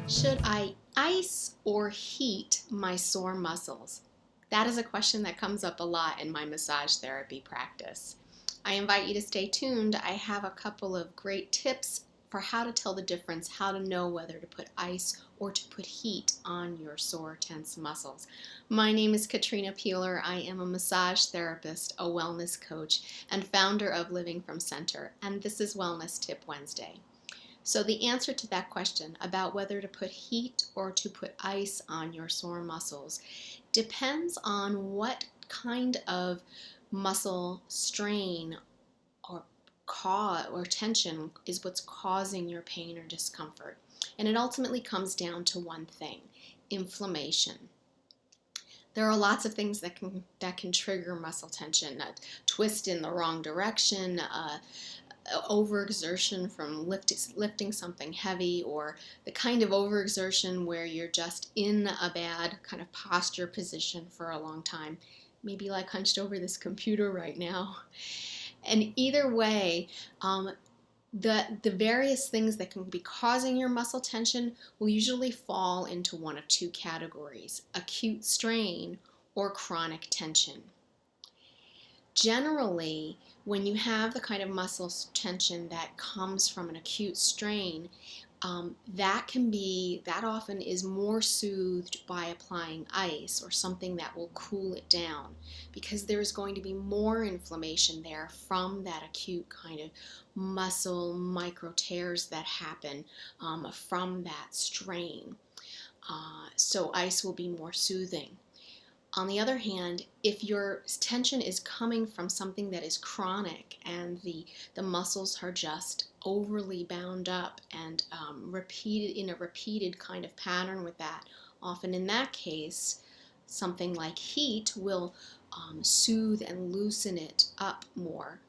Should I ice or heat my sore muscles? That is a question that comes up a lot in my massage therapy practice. I invite you to stay tuned. I have a couple of great tips for how to tell the difference, how to know whether to put ice or to put heat on your sore, tense muscles. My name is Katrina Peeler. I am a massage therapist, a wellness coach, and founder of Living from Center, and this is Wellness Tip Wednesday. So the answer to that question about whether to put heat or to put ice on your sore muscles depends on what kind of muscle strain or tension is what's causing your pain or discomfort. And it ultimately comes down to one thing: inflammation. There are lots of things that can trigger muscle tension: a twist in the wrong direction, overexertion from lifting something heavy, or the kind of overexertion where you're just in a bad kind of posture position for a long time, maybe like hunched over this computer right now. And either way, the various things that can be causing your muscle tension will usually fall into one of two categories: acute strain or chronic tension. Generally, when you have the kind of muscle tension that comes from an acute strain, that often is more soothed by applying ice or something that will cool it down, because there's going to be more inflammation there from that acute kind of muscle micro tears that happen from that strain. So ice will be more soothing. On the other hand, if your tension is coming from something that is chronic and the muscles are just overly bound up and repeated kind of pattern with that, often in that case, something like heat will soothe and loosen it up more.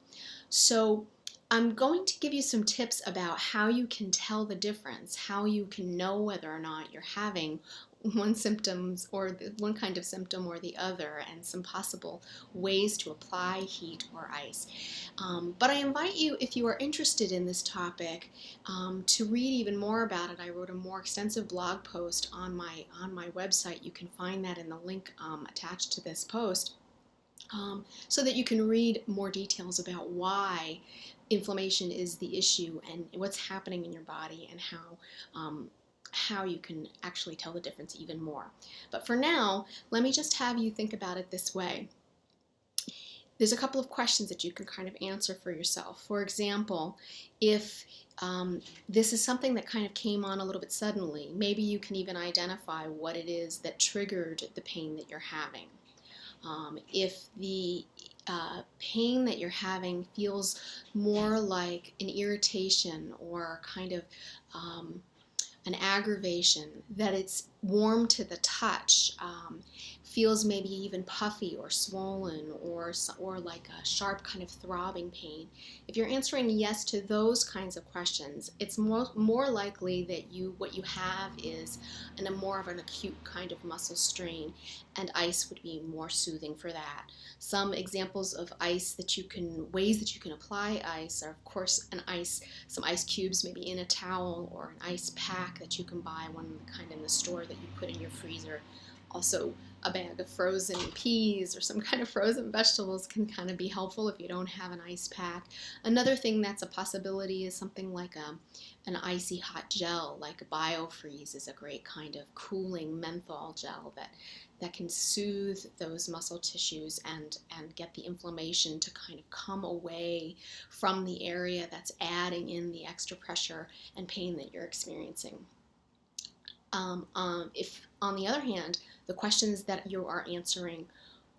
So I'm going to give you some tips about how you can tell the difference, how you can know whether or not you're having one kind of symptom or the other, and some possible ways to apply heat or ice. But I invite you, if you are interested in this topic, to read even more about it. I wrote a more extensive blog post on my website. You can find that in the link attached to this post. So that you can read more details about why inflammation is the issue and what's happening in your body, and how you can actually tell the difference even more. But for now, let me just have you think about it this way. There's a couple of questions that you can kind of answer for yourself. For example, if this is something that kind of came on a little bit suddenly, maybe you can even identify what it is that triggered the pain that you're having. If the pain that you're having feels more like an irritation or kind of an aggravation, that it's warm to the touch, feels maybe even puffy or swollen, or like a sharp kind of throbbing pain. If you're answering yes to those kinds of questions, it's more likely that what you have is more of an acute kind of muscle strain, and ice would be more soothing for that. Some examples of ways that you can apply ice are, of course, some ice cubes, maybe in a towel, or an ice pack that you can buy, one kind in the store that you put in your freezer. Also, a bag of frozen peas or some kind of frozen vegetables can kind of be helpful if you don't have an ice pack. Another thing that's a possibility is something like an icy hot gel, like BioFreeze is a great kind of cooling menthol gel that can soothe those muscle tissues and get the inflammation to kind of come away from the area that's adding in the extra pressure and pain that you're experiencing. If, on the other hand, the questions that you are answering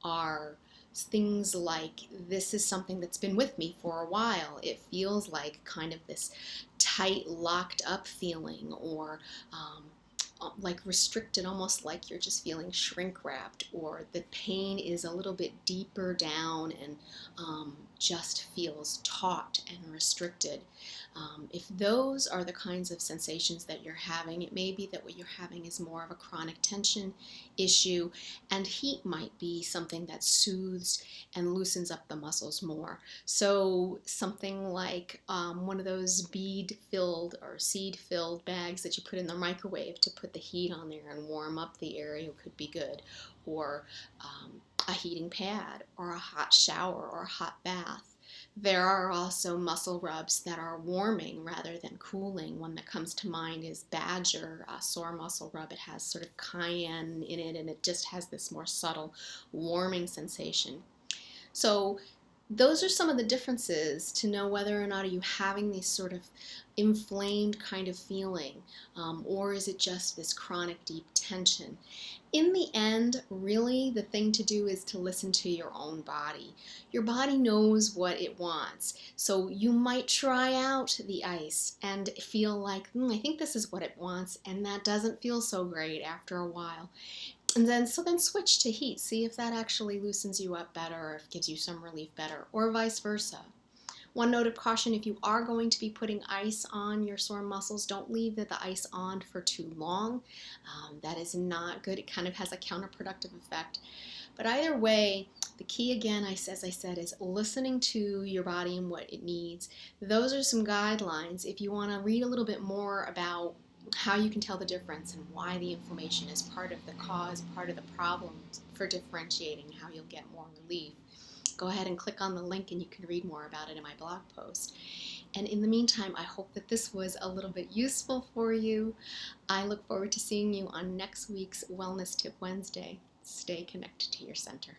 are things like, this is something that's been with me for a while, it feels like kind of this tight, locked up feeling, or like restricted, almost like you're just feeling shrink wrapped, or the pain is a little bit deeper down and just feels taut and restricted. If those are the kinds of sensations that you're having, it may be that what you're having is more of a chronic tension issue, and heat might be something that soothes and loosens up the muscles more. So something like one of those bead-filled or seed-filled bags that you put in the microwave to put the heat on there and warm up the area could be good, or a heating pad, or a hot shower, or a hot bath. There are also muscle rubs that are warming rather than cooling. One that comes to mind is Badger, a sore muscle rub. It has sort of cayenne in it, and it just has this more subtle warming sensation. So those are some of the differences to know whether or not are you having these sort of inflamed kind of feeling, or is it just this chronic deep tension. In the end, really the thing to do is to listen to your own body. Your body knows what it wants. So you might try out the ice and feel like, I think this is what it wants, and that doesn't feel so great after a while. And then switch to heat. See if that actually loosens you up better, or if it gives you some relief better, or vice versa. One note of caution: if you are going to be putting ice on your sore muscles, don't leave the ice on for too long. That is not good. It kind of has a counterproductive effect. But either way, the key again, as I said, is listening to your body and what it needs. Those are some guidelines. If you want to read a little bit more about how you can tell the difference and why the inflammation is part of the cause, part of the problem for differentiating how you'll get more relief, go ahead and click on the link and you can read more about it in my blog post. And in the meantime, I hope that this was a little bit useful for you. I look forward to seeing you on next week's Wellness Tip Wednesday. Stay connected to your center.